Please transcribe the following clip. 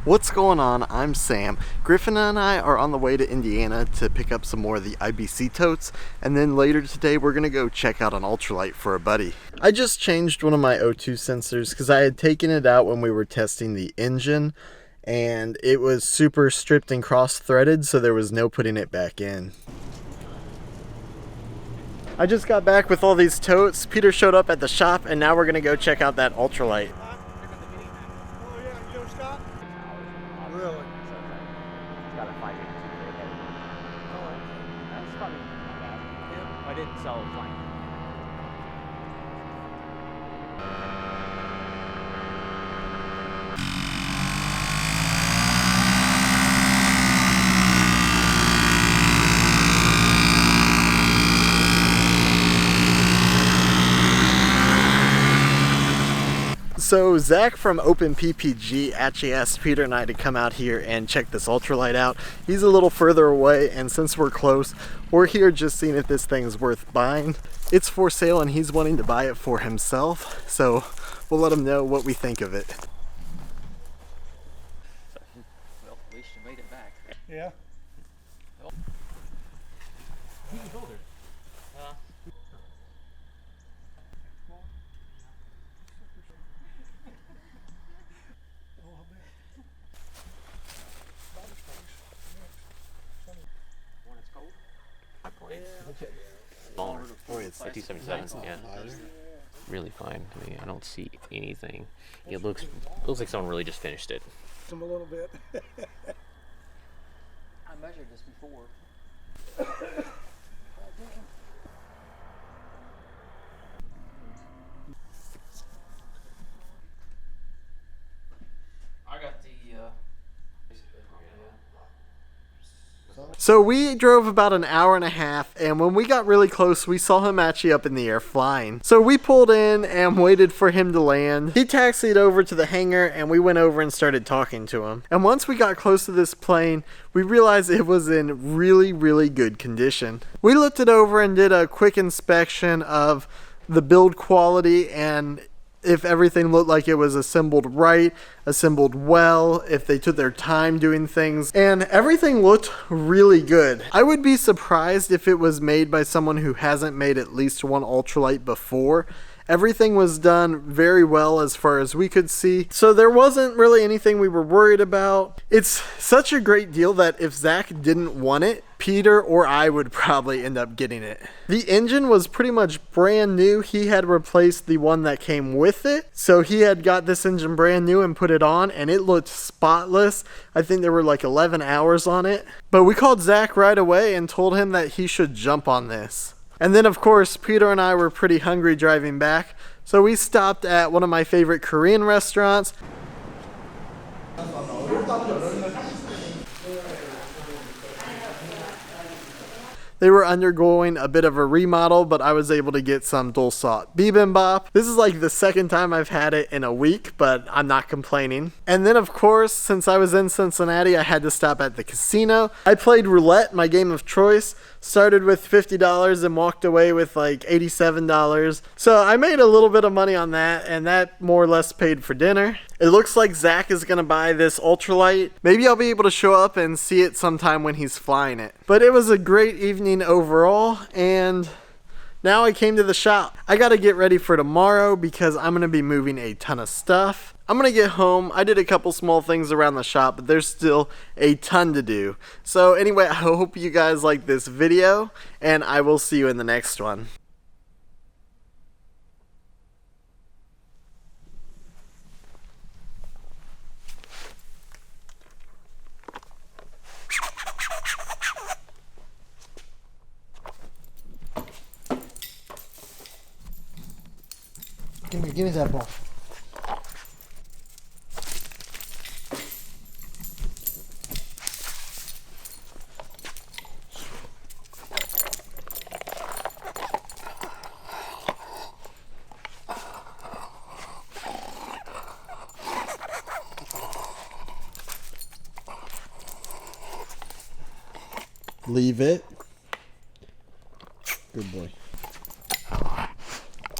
What's going on? I'm Sam. Griffin and I are on the way to Indiana to pick up some more of the IBC totes, and then later today we're gonna go check out an Ultralight for a buddy. I just changed one of my O2 sensors because I had taken it out when we were testing the engine, and it was super stripped and cross-threaded, so there was no putting it back in. I just got back with all these totes. Peter showed up at the shop, and now we're gonna go check out that Ultralight. Really? Got a 582 head. Oh, that's probably not bad. Yeah. I didn't sell a flank. So Zach from OpenPPG actually asked Peter and I to come out here and check this Ultralight out. He's a little further away, and since we're close, we're here just seeing if this thing's worth buying. It's for sale and he's wanting to buy it for himself, so we'll let him know what we think of it. Well, at least you made it back. Yeah. Well, who's the builder? When it's cold? 5 points. Smaller. Oh, it's 277, yeah. Really fine to me. I don't see anything. It looks like someone really just finished it. Some a little bit. I measured this before. I got the So we drove about an hour and a half, and when we got really close, we saw him actually up in the air flying. So we pulled in and waited for him to land. He taxied over to the hangar, and we went over and started talking to him. And once we got close to this plane, we realized it was in really, really good condition. We looked it over and did a quick inspection of the build quality and if everything looked like it was assembled right, assembled well, if they took their time doing things, and everything looked really good. I would be surprised if it was made by someone who hasn't made at least one Ultralight before. Everything was done very well as far as we could see, so there wasn't really anything we were worried about. It's such a great deal that if Zach didn't want it, Peter or I would probably end up getting it. The engine was pretty much brand new. He had replaced the one that came with it, so he had got this engine brand new and put it on, and it looked spotless. I think there were like 11 hours on it. But we called Zach right away and told him that he should jump on this. And then of course, Peter and I were pretty hungry driving back, so we stopped at one of my favorite Korean restaurants. They were undergoing a bit of a remodel, but I was able to get some dul salt bibimbap. This is like the second time I've had it in a week, but I'm not complaining. And then of course, since I was in Cincinnati, I had to stop at the casino. I played roulette, my game of choice. Started with $50 and walked away with like $87. So I made a little bit of money on that, and that more or less paid for dinner. It looks like Zach is gonna buy this Ultralight. Maybe I'll be able to show up and see it sometime when he's flying it. But it was a great evening overall, and now I came to the shop. I gotta get ready for tomorrow because I'm gonna be moving a ton of stuff. I'm gonna get home. I did a couple small things around the shop, but there's still a ton to do. So anyway, I hope you guys like this video, and I will see you in the next one. Give me that ball. Leave it. Good boy.